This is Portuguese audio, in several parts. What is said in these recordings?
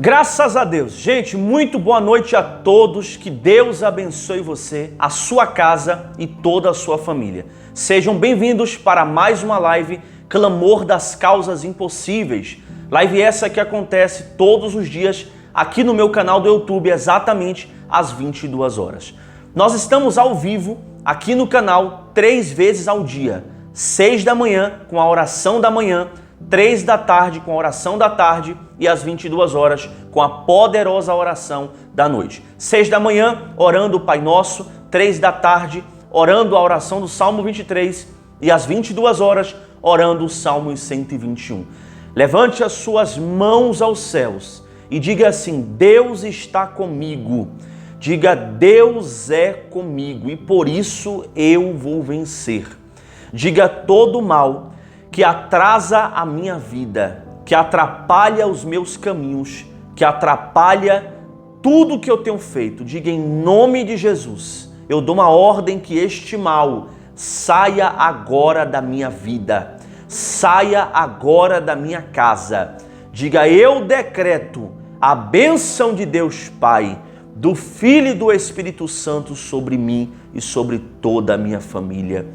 Graças a Deus. Gente, muito boa noite a todos. Que Deus abençoe você, a sua casa e toda a sua família. Sejam bem-vindos para mais uma live Clamor das Causas Impossíveis. Live essa que acontece todos os dias aqui no meu canal do YouTube, exatamente às 22 horas. Nós estamos ao vivo aqui no canal 3 vezes ao dia. 6 da manhã com a oração da manhã, 3 da tarde com a oração da tarde e às 22 horas com a poderosa oração da noite. 6 da manhã orando o Pai Nosso, 3 da tarde orando a oração do Salmo 23 e às 22 horas orando o Salmo 121. Levante as suas mãos aos céus e diga assim: Deus está comigo. Diga: Deus é comigo e por isso eu vou vencer. Diga: todo mal que atrasa a minha vida, que atrapalha os meus caminhos, que atrapalha tudo que eu tenho feito, diga em nome de Jesus, eu dou uma ordem que este mal saia agora da minha vida, saia agora da minha casa. Diga: eu decreto a bênção de Deus Pai, do Filho e do Espírito Santo sobre mim e sobre toda a minha família.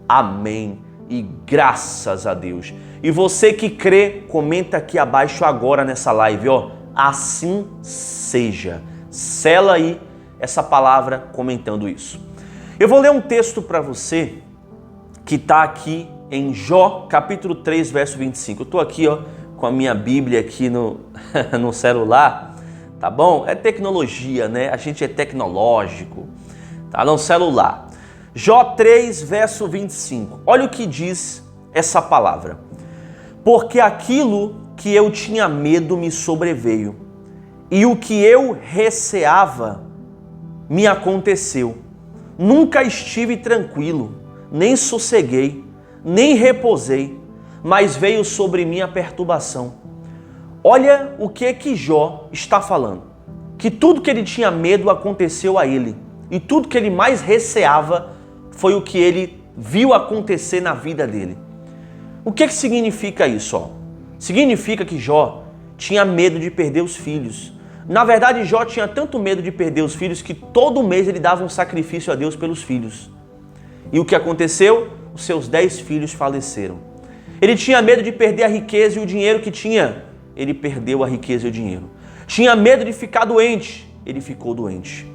Amém. E graças a Deus. E você que crê, comenta aqui abaixo agora nessa live, ó. Assim seja. Sela aí essa palavra comentando isso. Eu vou ler um texto para você que está aqui em Jó, capítulo 3, verso 25. Eu estou aqui, ó, com a minha Bíblia aqui no celular, tá bom? É tecnologia, né? A gente é tecnológico, tá? No celular. Jó 3, verso 25. Olha o que diz essa palavra. Porque aquilo que eu tinha medo me sobreveio, e o que eu receava me aconteceu. Nunca estive tranquilo, nem sosseguei, nem reposei, mas veio sobre mim a perturbação. Olha o que Jó está falando. Que tudo que ele tinha medo aconteceu a ele, e tudo que ele mais receava foi o que ele viu acontecer na vida dele. O que significa isso? Ó? Significa que Jó tinha medo de perder os filhos. Na verdade, Jó tinha tanto medo de perder os filhos que todo mês ele dava um sacrifício a Deus pelos filhos. E o que aconteceu? Os seus 10 filhos faleceram. Ele tinha medo de perder a riqueza e o dinheiro que tinha. Ele perdeu a riqueza e o dinheiro. Tinha medo de ficar doente. Ele ficou doente.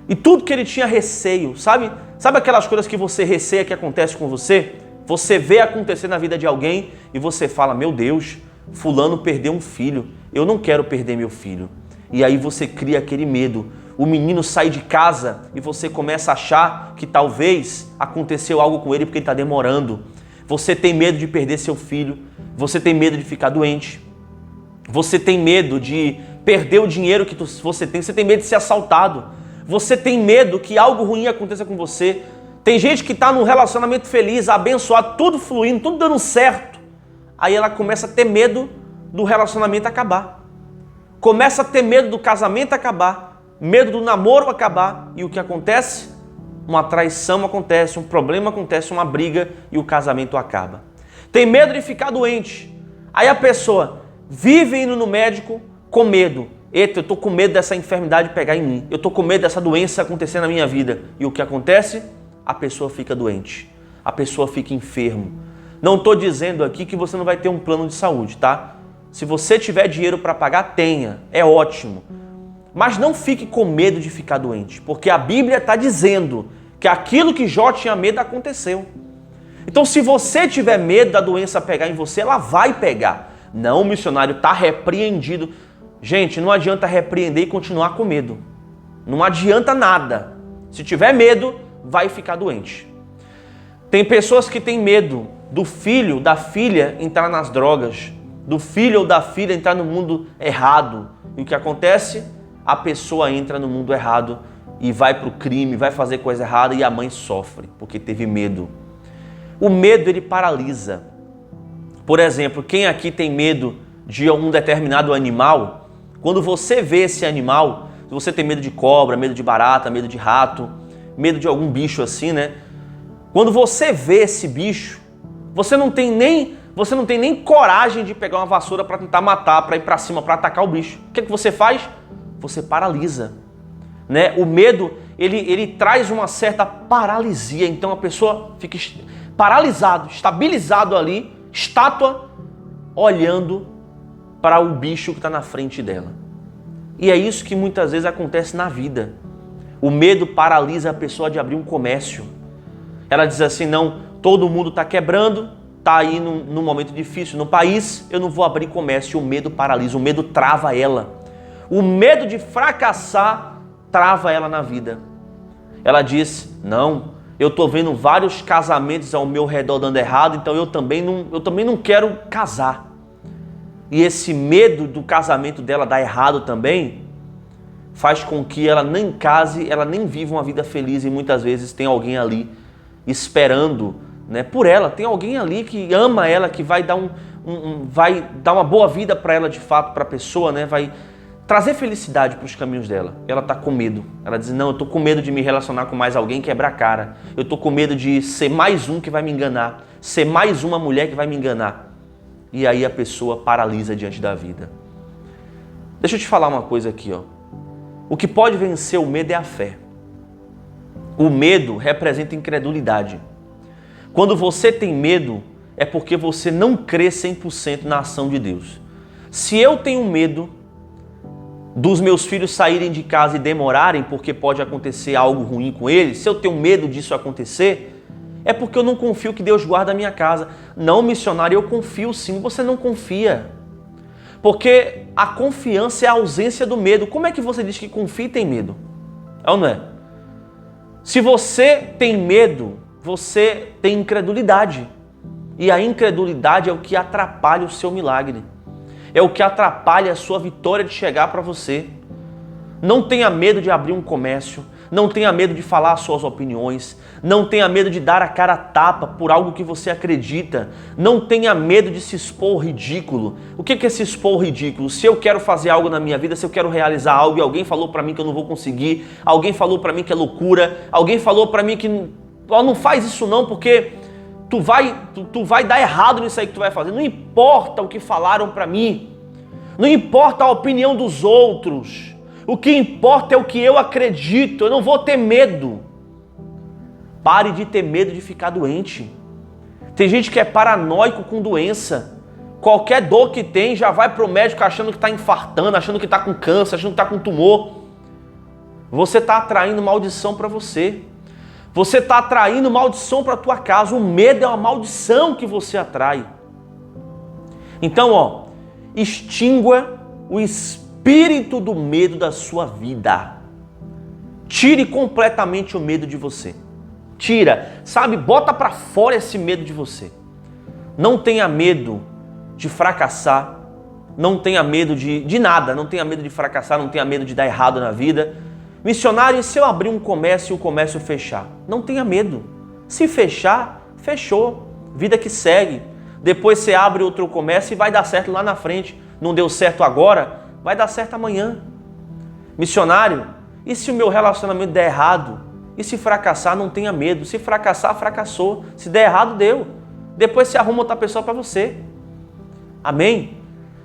E tudo que ele tinha receio, sabe aquelas coisas que você receia que acontece com você? Você vê acontecer na vida de alguém e você fala: meu Deus, fulano perdeu um filho, eu não quero perder meu filho. E aí você cria aquele medo. O menino sai de casa e você começa a achar que talvez aconteceu algo com ele porque ele está demorando. Você tem medo de perder seu filho, você tem medo de ficar doente, você tem medo de perder o dinheiro que você tem medo de ser assaltado. Você tem medo que algo ruim aconteça com você. Tem gente que está num relacionamento feliz, abençoado, tudo fluindo, tudo dando certo. Aí ela começa a ter medo do relacionamento acabar. Começa a ter medo do casamento acabar, medo do namoro acabar. E o que acontece? Uma traição acontece, um problema acontece, uma briga e o casamento acaba. Tem medo de ficar doente. Aí a pessoa vive indo no médico com medo. Eita, eu tô com medo dessa enfermidade pegar em mim. Eu tô com medo dessa doença acontecer na minha vida. E o que acontece? A pessoa fica doente. A pessoa fica enfermo. Não tô dizendo aqui que você não vai ter um plano de saúde, tá? Se você tiver dinheiro para pagar, tenha. É ótimo. Mas não fique com medo de ficar doente. Porque a Bíblia está dizendo que aquilo que Jó tinha medo aconteceu. Então, se você tiver medo da doença pegar em você, ela vai pegar. Não, o missionário está repreendido. Gente, não adianta repreender e continuar com medo. Não adianta nada. Se tiver medo, vai ficar doente. Tem pessoas que têm medo do filho, da filha entrar nas drogas, do filho ou da filha entrar no mundo errado. E o que acontece? A pessoa entra no mundo errado e vai para o crime, vai fazer coisa errada e a mãe sofre porque teve medo. O medo, ele paralisa. Por exemplo, quem aqui tem medo de um determinado animal? Quando você vê esse animal, se você tem medo de cobra, medo de barata, medo de rato, medo de algum bicho assim, né? Quando você vê esse bicho, você não tem nem Você não tem nem coragem de pegar uma vassoura para tentar matar, para ir para cima, para atacar o bicho. O que você faz? Você paralisa. Né? O medo, ele traz uma certa paralisia. Então a pessoa fica paralisado, estabilizado ali, estátua, olhando para o bicho que está na frente dela. E é isso que muitas vezes acontece na vida. O medo paralisa a pessoa de abrir um comércio. Ela diz assim, não, todo mundo está quebrando, está aí num momento difícil no país, eu não vou abrir comércio. O medo paralisa, o medo trava ela. O medo de fracassar trava ela na vida. Ela diz, não, eu estou vendo vários casamentos ao meu redor dando errado, então eu também não quero casar. E esse medo do casamento dela dar errado também faz com que ela nem case, ela nem viva uma vida feliz, e muitas vezes tem alguém ali esperando, né, por ela, tem alguém ali que ama ela, que vai dar vai dar uma boa vida para ela de fato, para a pessoa, né, vai trazer felicidade para os caminhos dela. Ela está com medo. Ela diz, não, eu estou com medo de me relacionar com mais alguém, quebrar a cara. Eu estou com medo de ser mais um que vai me enganar, ser mais uma mulher que vai me enganar. E aí a pessoa paralisa diante da vida. Deixa eu te falar uma coisa aqui, ó. O que pode vencer o medo é a fé. O medo representa incredulidade. Quando você tem medo, é porque você não crê 100% na ação de Deus. Se eu tenho medo dos meus filhos saírem de casa e demorarem porque pode acontecer algo ruim com eles, se eu tenho medo disso acontecer, é porque eu não confio que Deus guarda a minha casa. Não, missionário, eu confio sim. Você não confia. Porque a confiança é a ausência do medo. Como é que você diz que confia e tem medo? É ou não é? Se você tem medo, você tem incredulidade. E a incredulidade é o que atrapalha o seu milagre. É o que atrapalha a sua vitória de chegar para você. Não tenha medo de abrir um comércio. Não tenha medo de falar as suas opiniões. Não tenha medo de dar a cara a tapa por algo que você acredita. Não tenha medo de se expor ao ridículo. O que é se expor ao ridículo? Se eu quero fazer algo na minha vida, se eu quero realizar algo e alguém falou para mim que eu não vou conseguir, alguém falou para mim que é loucura, alguém falou para mim que não faz isso não, porque tu vai dar errado nisso aí que tu vai fazer. Não importa o que falaram para mim. Não importa a opinião dos outros. O que importa é o que eu acredito. Eu não vou ter medo. Pare de ter medo de ficar doente. Tem gente que é paranoico com doença. Qualquer dor que tem já vai pro médico achando que está infartando, achando que está com câncer, achando que está com tumor. Você está atraindo maldição para você. Você está atraindo maldição para a tua casa. O medo é uma maldição que você atrai. Então, extingua o espírito do medo da sua vida. Tire completamente o medo de você. Tira, sabe? Bota para fora esse medo de você. Não tenha medo de fracassar. Não tenha medo de nada. Não tenha medo de fracassar. Não tenha medo de dar errado na vida. Missionário, e se eu abrir um comércio e o comércio fechar? Não tenha medo. Se fechar, fechou. Vida que segue. Depois você abre outro comércio e vai dar certo lá na frente. Não deu certo agora, vai dar certo amanhã. Missionário, e se o meu relacionamento der errado? E se fracassar, não tenha medo. Se fracassar, fracassou. Se der errado, deu. Depois você arruma outra pessoa para você. Amém?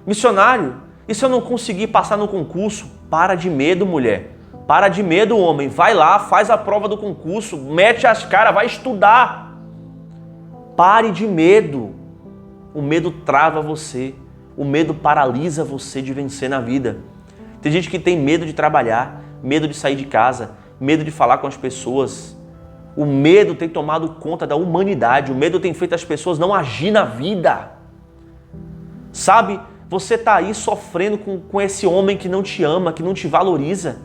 Missionário, e se eu não conseguir passar no concurso? Para de medo, mulher. Para de medo, homem. Vai lá, faz a prova do concurso, mete as caras, vai estudar. Pare de medo. O medo trava você. O medo paralisa você de vencer na vida. Tem gente que tem medo de trabalhar, medo de sair de casa, medo de falar com as pessoas. O medo tem tomado conta da humanidade. O medo tem feito as pessoas não agir na vida. Sabe, você está aí sofrendo com esse homem que não te ama, que não te valoriza.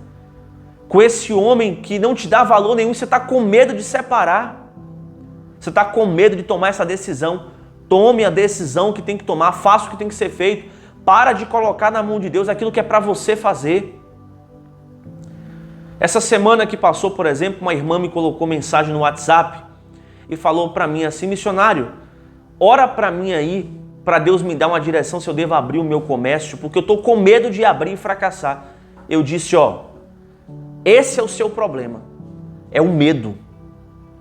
Com esse homem que não te dá valor nenhum, você está com medo de separar. Você está com medo de tomar essa decisão. Tome a decisão que tem que tomar, faça o que tem que ser feito. Para de colocar na mão de Deus aquilo que é para você fazer. Essa semana que passou, por exemplo, uma irmã me colocou mensagem no WhatsApp e falou para mim assim, missionário, ora para mim aí, para Deus me dar uma direção se eu devo abrir o meu comércio, porque eu estou com medo de abrir e fracassar. Eu disse, esse é o seu problema, é o medo.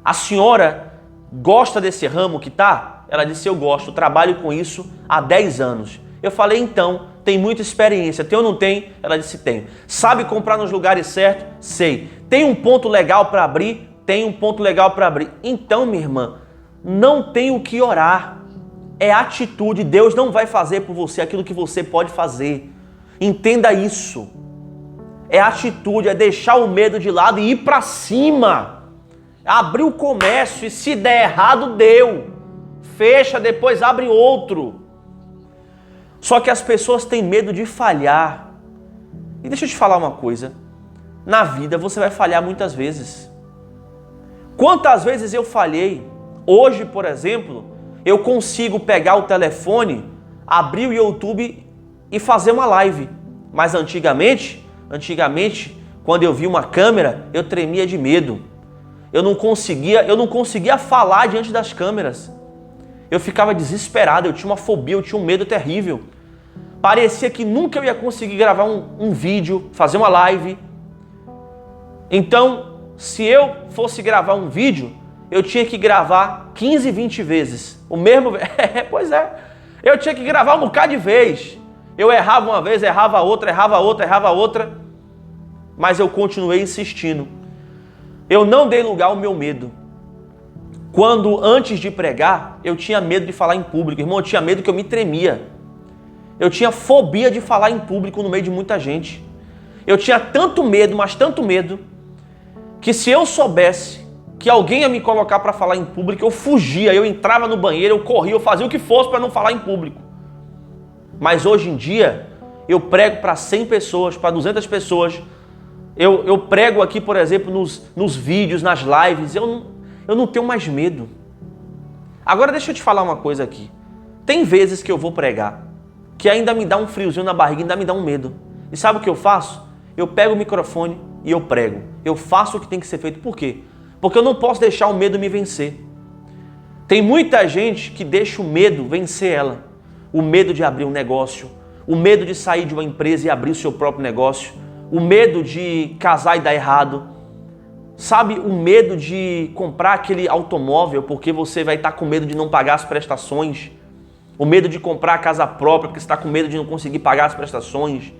A senhora gosta desse ramo que tá? Ela disse, eu gosto, trabalho com isso há 10 anos. Eu falei, então, tem muita experiência, tem ou não tem? Ela disse, tenho. Sabe comprar nos lugares certos? Sei. Tem um ponto legal para abrir? Tem um ponto legal para abrir. Então, minha irmã, não tem o que orar. É atitude. Deus não vai fazer por você aquilo que você pode fazer. Entenda isso. É atitude, é deixar o medo de lado e ir para cima. Abrir o comércio e se der errado, deu. Fecha, depois abre outro. Só que as pessoas têm medo de falhar. E deixa eu te falar uma coisa. Na vida você vai falhar muitas vezes. Quantas vezes eu falhei? Hoje, por exemplo, eu consigo pegar o telefone, abrir o YouTube e fazer uma live. Mas antigamente, quando eu vi uma câmera, eu tremia de medo. Eu não conseguia falar diante das câmeras. Eu ficava desesperado, eu tinha uma fobia, eu tinha um medo terrível. Parecia que nunca eu ia conseguir gravar um vídeo, fazer uma live. Então, se eu fosse gravar um vídeo, eu tinha que gravar 15, 20 vezes. O mesmo... Pois é. Eu tinha que gravar um bocado de vez. Eu errava uma vez, errava outra. Mas eu continuei insistindo. Eu não dei lugar ao meu medo. Quando, antes de pregar, eu tinha medo de falar em público. Irmão, eu tinha medo que eu me tremia. Eu tinha fobia de falar em público no meio de muita gente. Eu tinha tanto medo, mas tanto medo, que se eu soubesse que alguém ia me colocar para falar em público, eu fugia, eu entrava no banheiro, eu corria, eu fazia o que fosse para não falar em público. Mas hoje em dia, eu prego para 100 pessoas, para 200 pessoas. Eu prego aqui, por exemplo, nos vídeos, nas lives. Eu não tenho mais medo. Agora deixa eu te falar uma coisa aqui. Tem vezes que eu vou pregar, que ainda me dá um friozinho na barriga, ainda me dá um medo. E sabe o que eu faço? Eu pego o microfone e eu prego. Eu faço o que tem que ser feito. Por quê? Porque eu não posso deixar o medo me vencer. Tem muita gente que deixa o medo vencer ela. O medo de abrir um negócio, o medo de sair de uma empresa e abrir o seu próprio negócio, o medo de casar e dar errado. Sabe, o medo de comprar aquele automóvel porque você vai estar com medo de não pagar as prestações. O medo de comprar a casa própria porque você está com medo de não conseguir pagar as prestações.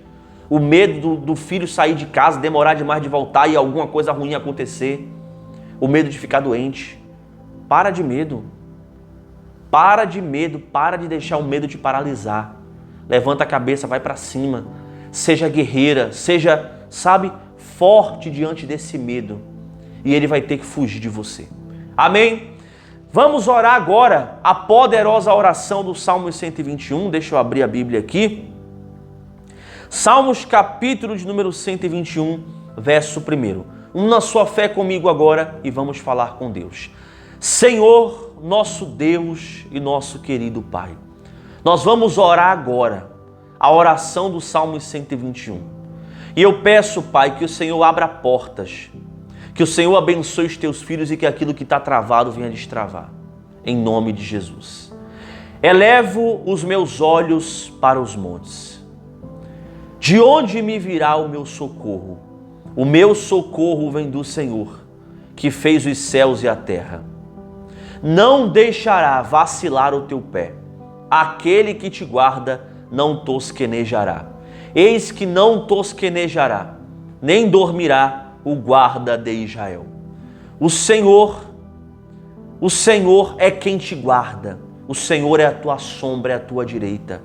O medo do filho sair de casa, demorar demais de voltar e alguma coisa ruim acontecer. O medo de ficar doente. Para de medo. Para de medo, para de deixar o medo te paralisar. Levanta a cabeça, vai para cima. Seja guerreira, seja, sabe, forte diante desse medo. E ele vai ter que fugir de você. Amém? Vamos orar agora a poderosa oração do Salmo 121. Deixa eu abrir a Bíblia aqui. Salmos capítulo de número 121, verso 1. Una sua fé comigo agora e vamos falar com Deus. Senhor, nosso Deus e nosso querido Pai, nós vamos orar agora a oração do Salmo 121. E eu peço, Pai, que o Senhor abra portas, que o Senhor abençoe os teus filhos e que aquilo que está travado venha destravar. Em nome de Jesus. Elevo os meus olhos para os montes. De onde me virá o meu socorro? O meu socorro vem do Senhor, que fez os céus e a terra. Não deixará vacilar o teu pé. Aquele que te guarda não tosquenejará. Eis que não tosquenejará, nem dormirá o guarda de Israel. O Senhor é quem te guarda. O Senhor é a tua sombra, é a tua direita.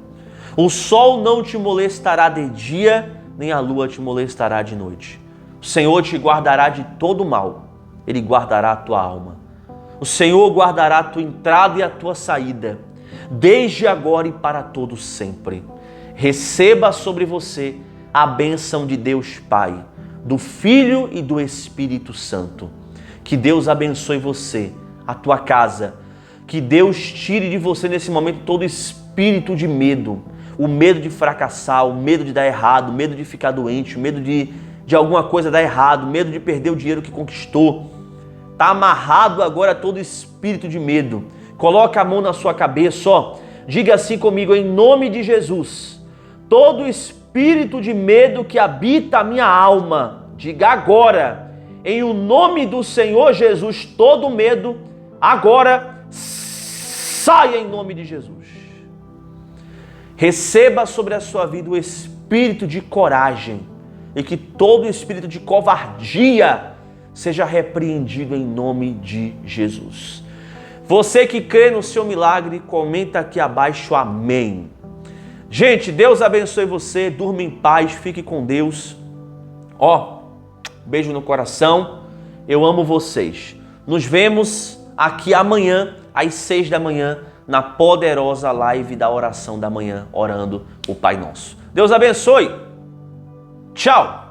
O sol não te molestará de dia, nem a lua te molestará de noite. O Senhor te guardará de todo mal. Ele guardará a tua alma. O Senhor guardará a tua entrada e a tua saída, desde agora e para todo sempre. Receba sobre você a bênção de Deus Pai, do Filho e do Espírito Santo. Que Deus abençoe você, a tua casa. Que Deus tire de você nesse momento todo espírito de medo. O medo de fracassar, o medo de dar errado, o medo de ficar doente, o medo de alguma coisa dar errado, o medo de perder o dinheiro que conquistou. Está amarrado agora todo espírito de medo. Coloca a mão na sua cabeça, ó. Diga assim comigo, em nome de Jesus. Todo espírito de medo que habita a minha alma, diga agora, em o nome do Senhor Jesus, todo medo, agora saia em nome de Jesus. Receba sobre a sua vida o espírito de coragem e que todo espírito de covardia seja repreendido em nome de Jesus. Você que crê no seu milagre, comenta aqui abaixo amém. Gente, Deus abençoe você, durma em paz, fique com Deus. Beijo no coração, eu amo vocês. Nos vemos aqui amanhã às 6 da manhã na poderosa live da oração da manhã, orando o Pai Nosso. Deus abençoe. Tchau.